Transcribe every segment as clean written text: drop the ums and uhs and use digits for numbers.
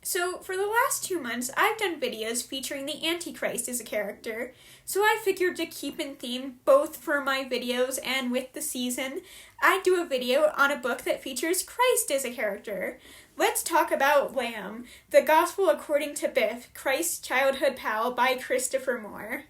So, for the last 2 months, I've done videos featuring the Antichrist as a character, so I figured to keep in theme both for my videos and with the season, I'd do a video on a book that features Christ as a character. Let's talk about Lamb, the Gospel According to Biff, Christ's Childhood Pal by Christopher Moore.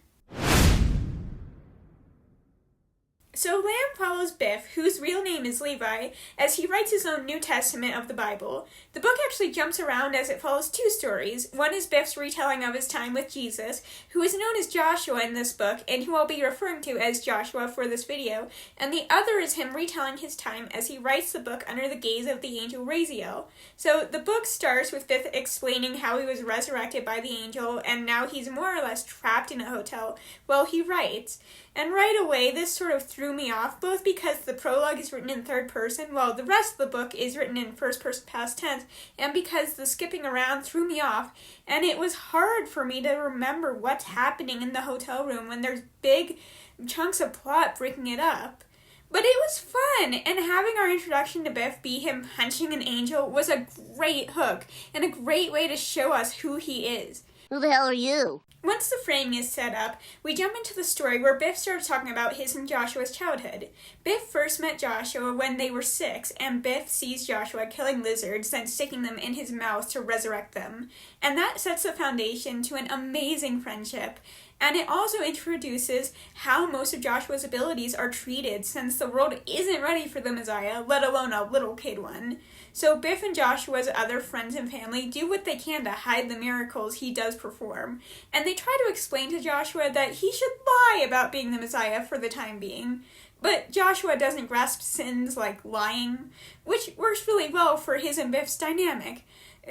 So Lamb follows Biff, whose real name is Levi, as he writes his own New Testament of the Bible. The book actually jumps around as it follows 2 stories. One is Biff's retelling of his time with Jesus, who is known as Joshua in this book, and who I'll be referring to as Joshua for this video, and the other is him retelling his time as he writes the book under the gaze of the angel Raziel. So the book starts with Biff explaining how he was resurrected by the angel, and now he's more or less trapped in a hotel while he writes. And right away, this sort of threw me off, both because the prologue is written in third person, while the rest of the book is written in first person past tense, and because the skipping around threw me off, and it was hard for me to remember what's happening in the hotel room when there's big chunks of plot breaking it up. But it was fun, and having our introduction to Biff be him punching an angel was a great hook, and a great way to show us who he is. Who the hell are you? Once the framing is set up, we jump into the story where Biff starts talking about his and Joshua's childhood. Biff first met Joshua when they were 6, and Biff sees Joshua killing lizards, then sticking them in his mouth to resurrect them. And that sets the foundation to an amazing friendship. And it also introduces how most of Joshua's abilities are treated, since the world isn't ready for the Messiah, let alone a little kid one. So Biff and Joshua's other friends and family do what they can to hide the miracles he does perform, and they try to explain to Joshua that he should lie about being the Messiah for the time being. But Joshua doesn't grasp sins like lying, which works really well for his and Biff's dynamic.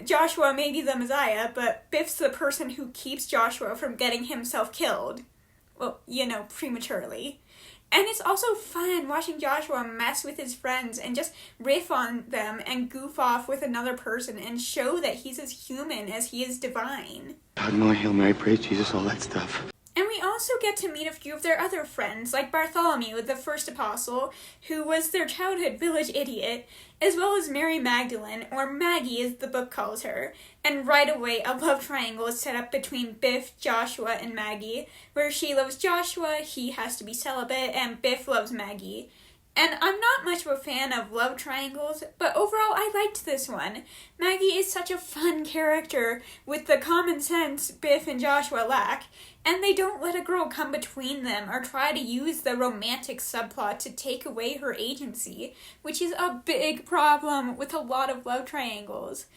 Joshua may be the Messiah, but Biff's the person who keeps Joshua from getting himself killed. Well, prematurely. And it's also fun watching Joshua mess with his friends and just riff on them and goof off with another person and show that he's as human as he is divine. God, Mary, Hail Mary, praise Jesus, all that stuff. And we also get to meet a few of their other friends, like Bartholomew, the first apostle, who was their childhood village idiot, as well as Mary Magdalene, or Maggie as the book calls her. And right away, a love triangle is set up between Biff, Joshua, and Maggie, where she loves Joshua, he has to be celibate, and Biff loves Maggie. And I'm not much of a fan of love triangles, but overall I liked this one. Maggie is such a fun character with the common sense Biff and Joshua lack, and they don't let a girl come between them or try to use the romantic subplot to take away her agency, which is a big problem with a lot of love triangles.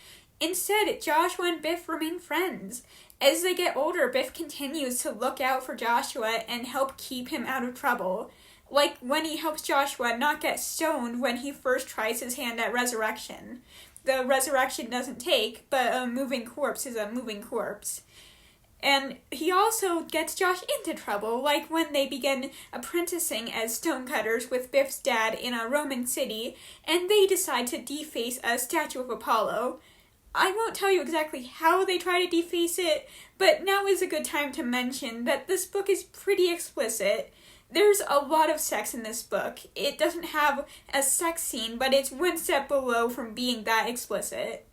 Instead, Joshua and Biff remain friends. As they get older, Biff continues to look out for Joshua and help keep him out of trouble. Like when he helps Joshua not get stoned when he first tries his hand at resurrection. The resurrection doesn't take, but a moving corpse is a moving corpse. And he also gets Josh into trouble, like when they begin apprenticing as stonecutters with Biff's dad in a Roman city, and they decide to deface a statue of Apollo. I won't tell you exactly how they try to deface it, but now is a good time to mention that this book is pretty explicit. There's a lot of sex in this book. It doesn't have a sex scene, but it's one step below from being that explicit.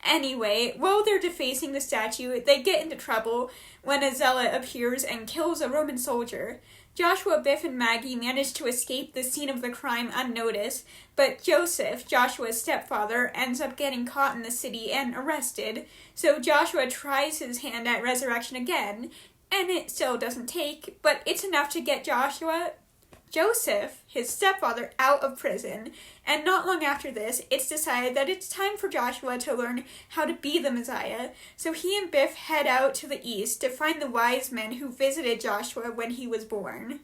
Anyway, while they're defacing the statue, they get into trouble when a zealot appears and kills a Roman soldier. Joshua, Biff, and Maggie manage to escape the scene of the crime unnoticed, but Joseph, Joshua's stepfather, ends up getting caught in the city and arrested. So Joshua tries his hand at resurrection again, and it still doesn't take, but it's enough to get Joseph, his stepfather, out of prison. And not long after this, it's decided that it's time for Joshua to learn how to be the Messiah. So he and Biff head out to the east to find the wise men who visited Joshua when he was born.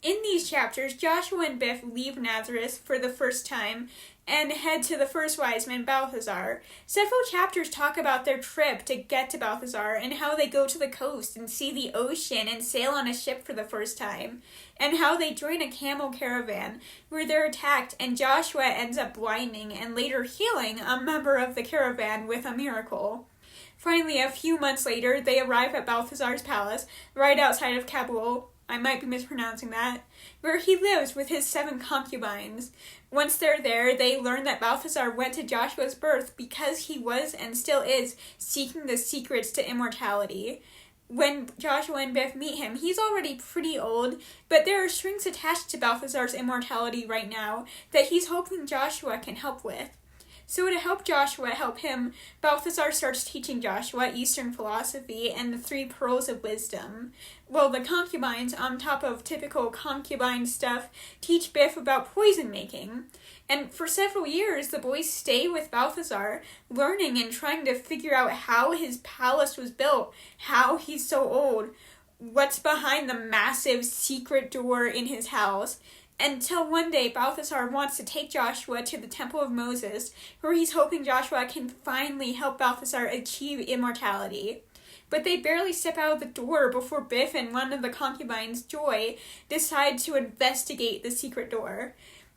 In these chapters, Joshua and Biff leave Nazareth for the first time and head to the first wise man, Balthazar. Several chapters talk about their trip to get to Balthazar and how they go to the coast and see the ocean and sail on a ship for the first time, and how they join a camel caravan where they're attacked and Joshua ends up blinding and later healing a member of the caravan with a miracle. Finally, a few months later, they arrive at Balthazar's palace right outside of Kabul. I might be mispronouncing that, where he lives with his 7 concubines. Once they're there, they learn that Balthazar went to Joshua's birth because he was, and still is, seeking the secrets to immortality. When Joshua and Biff meet him, he's already pretty old, but there are strings attached to Balthazar's immortality right now that he's hoping Joshua can help with. So to help Joshua help him, Balthazar starts teaching Joshua Eastern philosophy and the 3 pearls of wisdom. Well, the concubines, on top of typical concubine stuff, teach Biff about poison making. And for several years, the boys stay with Balthazar, learning and trying to figure out how his palace was built, how he's so old, what's behind the massive secret door in his house. Until one day, Balthazar wants to take Joshua to the Temple of Moses, where he's hoping Joshua can finally help Balthazar achieve immortality. But they barely step out of the door before Biff and one of the concubines, Joy, decide to investigate the secret door.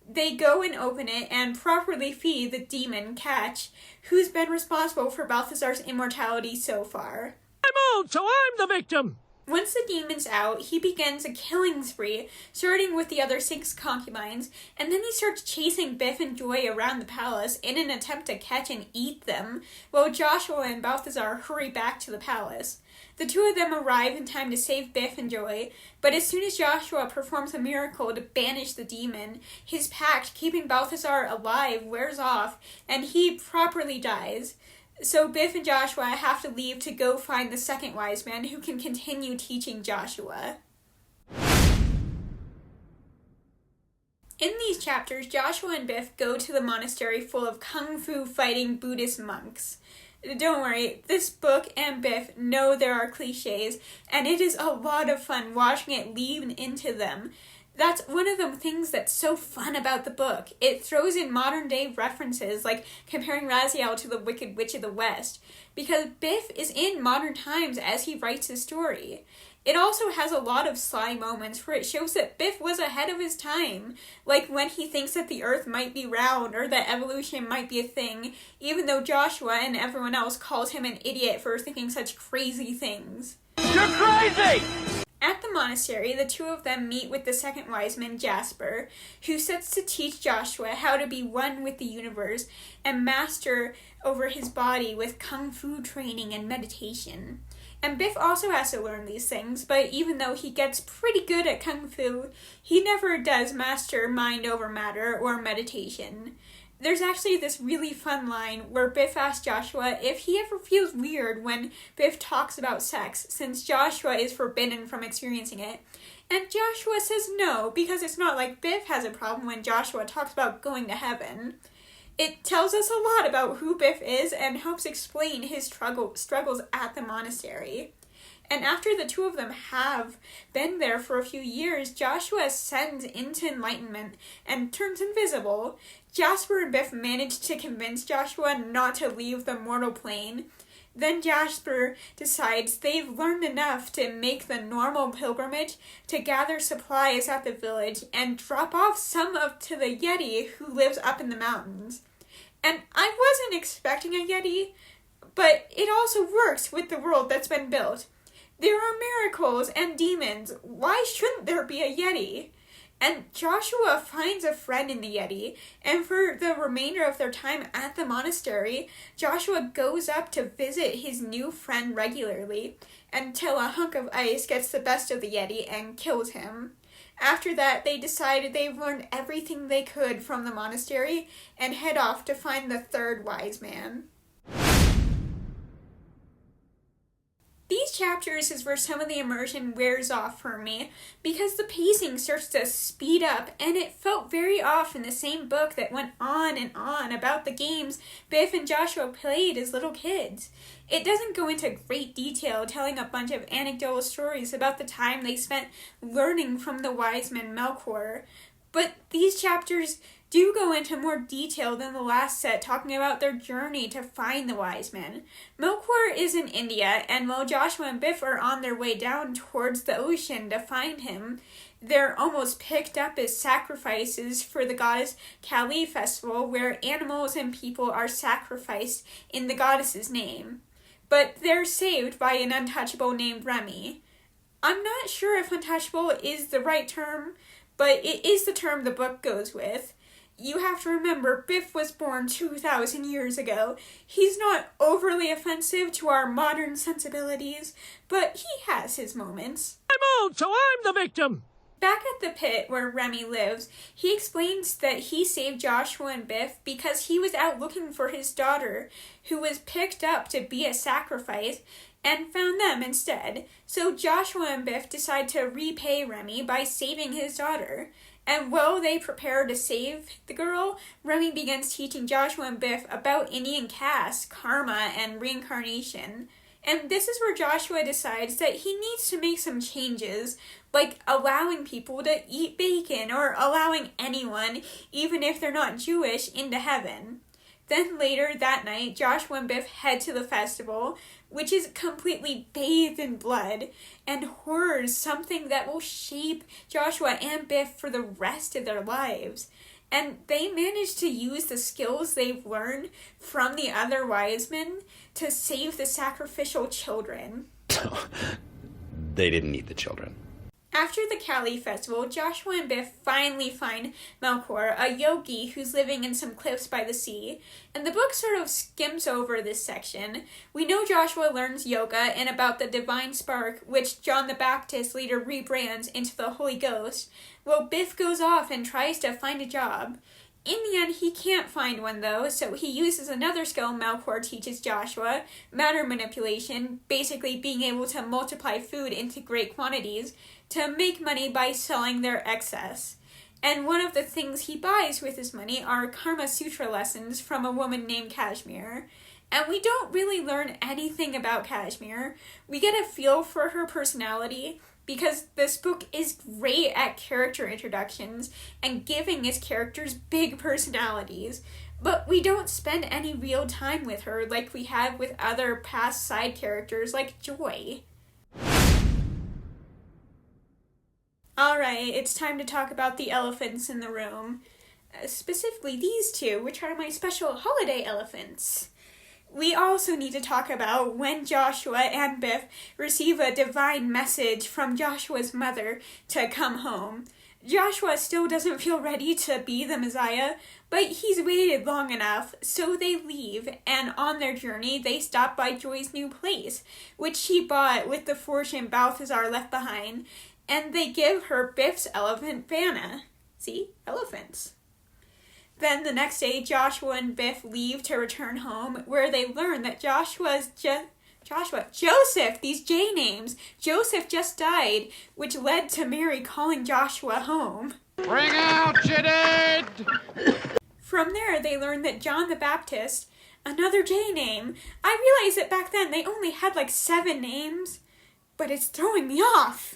They go and open it and properly feed the demon, Catch, who's been responsible for Balthazar's immortality so far. I'm old, so I'm the victim! Once the demon's out, he begins a killing spree, starting with the other 6 concubines, and then he starts chasing Biff and Joy around the palace in an attempt to catch and eat them, while Joshua and Balthazar hurry back to the palace. The 2 of them arrive in time to save Biff and Joy, but as soon as Joshua performs a miracle to banish the demon, his pact keeping Balthazar alive wears off, and he properly dies. So Biff and Joshua have to leave to go find the second wise man who can continue teaching Joshua. In these chapters, Joshua and Biff go to the monastery full of kung fu fighting Buddhist monks. Don't worry, this book and Biff know there are cliches, and it is a lot of fun watching it lean into them. That's one of the things that's so fun about the book. It throws in modern-day references, like comparing Raziel to the Wicked Witch of the West, because Biff is in modern times as he writes his story. It also has a lot of sly moments where it shows that Biff was ahead of his time, like when he thinks that the Earth might be round or that evolution might be a thing, even though Joshua and everyone else calls him an idiot for thinking such crazy things. You're crazy! At the monastery, the 2 of them meet with the second wise man, Jasper, who sets to teach Joshua how to be one with the universe and master over his body with kung fu training and meditation. And Biff also has to learn these things, but even though he gets pretty good at kung fu, he never does master mind over matter or meditation. There's actually this really fun line where Biff asks Joshua if he ever feels weird when Biff talks about sex, since Joshua is forbidden from experiencing it. And Joshua says no, because it's not like Biff has a problem when Joshua talks about going to heaven. It tells us a lot about who Biff is and helps explain his struggles at the monastery. And after the 2 of them have been there for a few years, Joshua ascends into enlightenment and turns invisible. Jasper and Biff manage to convince Joshua not to leave the mortal plane. Then Jasper decides they've learned enough to make the normal pilgrimage to gather supplies at the village and drop off some to the Yeti who lives up in the mountains. And I wasn't expecting a Yeti, but it also works with the world that's been built. There are miracles and demons. Why shouldn't there be a Yeti? And Joshua finds a friend in the Yeti, and for the remainder of their time at the monastery, Joshua goes up to visit his new friend regularly, until a hunk of ice gets the best of the Yeti and kills him. After that, they decided they've learned everything they could from the monastery, and head off to find the third wise man. These chapters is where some of the immersion wears off for me, because the pacing starts to speed up, and it felt very off in the same book that went on and on about the games Biff and Joshua played as little kids. It doesn't go into great detail telling a bunch of anecdotal stories about the time they spent learning from the wise man Melchior, but these chapters do go into more detail than the last set, talking about their journey to find the wise men. Melchior is in India, and while Joshua and Biff are on their way down towards the ocean to find him, they're almost picked up as sacrifices for the goddess Kali festival, where animals and people are sacrificed in the goddess's name. But they're saved by an untouchable named Remy. I'm not sure if untouchable is the right term, but it is the term the book goes with. You have to remember, Biff was born 2,000 years ago. He's not overly offensive to our modern sensibilities, but he has his moments. I'm old, so I'm the victim. Back at the pit where Remy lives, he explains that he saved Joshua and Biff because he was out looking for his daughter, who was picked up to be a sacrifice, and found them instead. So Joshua and Biff decide to repay Remy by saving his daughter. And while they prepare to save the girl, Remy begins teaching Joshua and Biff about Indian caste, karma, and reincarnation. And this is where Joshua decides that he needs to make some changes, like allowing people to eat bacon or allowing anyone, even if they're not Jewish, into heaven. Then later that night, Joshua and Biff head to the festival, which is completely bathed in blood and horrors, something that will shape Joshua and Biff for the rest of their lives. And they manage to use the skills they've learned from the other wise men to save the sacrificial children. They didn't need the children. After the Kali festival, Joshua and Biff finally find Melkor, a yogi who's living in some cliffs by the sea, and the book sort of skims over this section. We know Joshua learns yoga and about the divine spark, which John the Baptist later rebrands into the Holy Ghost, while Biff goes off and tries to find a job. In the end, he can't find one though, so he uses another skill Melkor teaches Joshua, matter manipulation, basically being able to multiply food into great quantities, to make money by selling their excess. And one of the things he buys with his money are Karma Sutra lessons from a woman named Kashmir. And we don't really learn anything about Kashmir. We get a feel for her personality, because this book is great at character introductions and giving its characters big personalities, but we don't spend any real time with her like we have with other past side characters like Joy. Alright, it's time to talk about the elephants in the room. Specifically these two, which are my special holiday elephants. We also need to talk about when Joshua and Biff receive a divine message from Joshua's mother to come home. Joshua still doesn't feel ready to be the Messiah, but he's waited long enough, so they leave, and on their journey they stop by Joy's new place, which she bought with the fortune Balthazar left behind, and they give her Biff's elephant Vanna. See? Elephants. Then the next day, Joshua and Biff leave to return home, where they learn that Joseph, these J names, Joseph just died, which led to Mary calling Joshua home. Bring out your dead! From there, they learn that John the Baptist, another J name, I realized that back then they only had like 7 names, but it's throwing me off.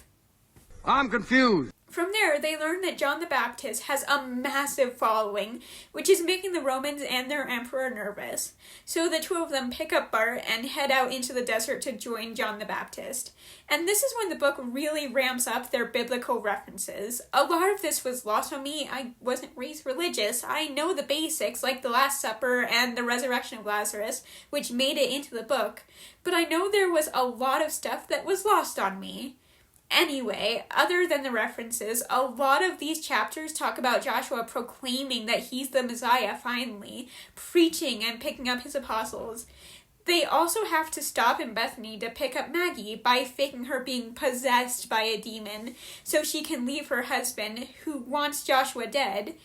I'm confused. From there, they learn that John the Baptist has a massive following, which is making the Romans and their emperor nervous. So the two of them pick up Bart and head out into the desert to join John the Baptist. And this is when the book really ramps up their biblical references. A lot of this was lost on me. I wasn't raised religious. I know the basics, like the Last Supper and the resurrection of Lazarus, which made it into the book. But I know there was a lot of stuff that was lost on me. Anyway, other than the references, a lot of these chapters talk about Joshua proclaiming that he's the Messiah finally, preaching and picking up his apostles. They also have to stop in Bethany to pick up Maggie by faking her being possessed by a demon so she can leave her husband, who wants Joshua dead,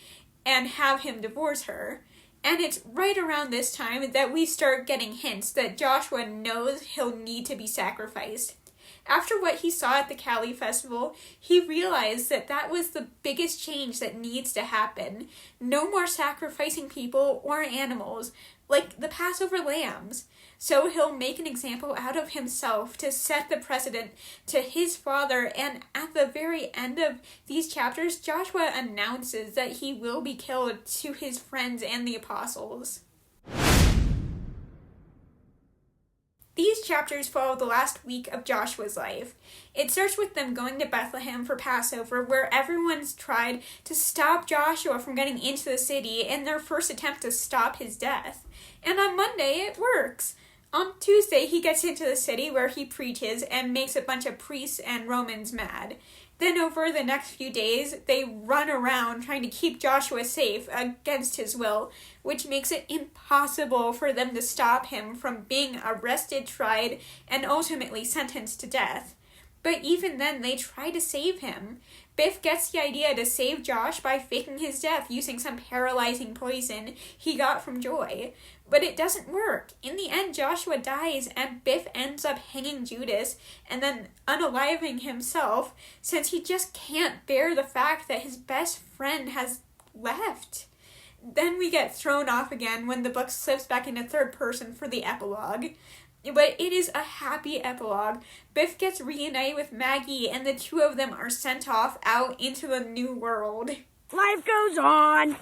and have him divorce her. And it's right around this time that we start getting hints that Joshua knows he'll need to be sacrificed. After what he saw at the Kali festival, he realized that that was the biggest change that needs to happen. No more sacrificing people or animals, like the Passover lambs. So he'll make an example out of himself to set the precedent to his father, and at the very end of these chapters, Joshua announces that he will be killed to his friends and the apostles. These chapters follow the last week of Joshua's life. It starts with them going to Bethlehem for Passover, where everyone's tried to stop Joshua from getting into the city in their first attempt to stop his death. And on Monday, it works. On Tuesday, he gets into the city where he preaches and makes a bunch of priests and Romans mad. Then over the next few days, they run around trying to keep Joshua safe against his will, which makes it impossible for them to stop him from being arrested, tried, and ultimately sentenced to death. But even then, they try to save him. Biff gets the idea to save Josh by faking his death using some paralyzing poison he got from Joy. But it doesn't work. In the end, Joshua dies, and Biff ends up hanging Judas and then unaliving himself, since he just can't bear the fact that his best friend has left. Then we get thrown off again when the book slips back into third person for the epilogue. But it is a happy epilogue. Biff gets reunited with Maggie, and the two of them are sent off out into the new world. Life goes on.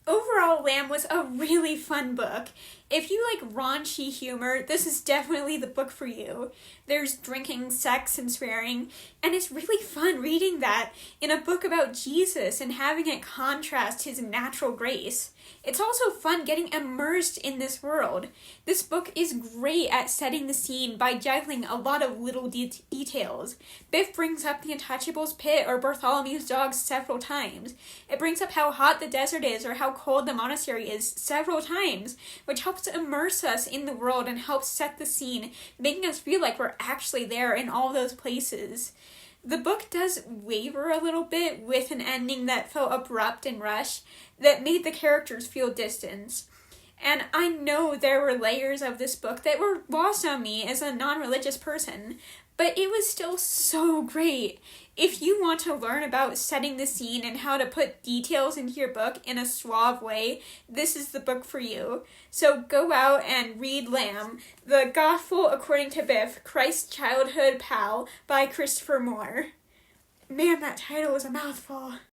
Overall, Lamb was a really fun book. If you like raunchy humor, this is definitely the book for you. There's drinking, sex, and swearing, and it's really fun reading that in a book about Jesus and having it contrast his natural grace. It's also fun getting immersed in this world. This book is great at setting the scene by juggling a lot of little details. Biff brings up the Untouchables pit or Bartholomew's dog several times. It brings up how hot the desert is or how cold the monastery is several times, which helps to immerse us in the world and helps set the scene, making us feel like we're actually there in all those places. The book does waver a little bit with an ending that felt abrupt and rushed that made the characters feel distant. And I know there were layers of this book that were lost on me as a non-religious person, but it was still so great. If you want to learn about setting the scene and how to put details into your book in a suave way, this is the book for you. So go out and read Lamb, The Gospel According to Biff, Christ's Childhood Pal by Christopher Moore. Man, that title is a mouthful.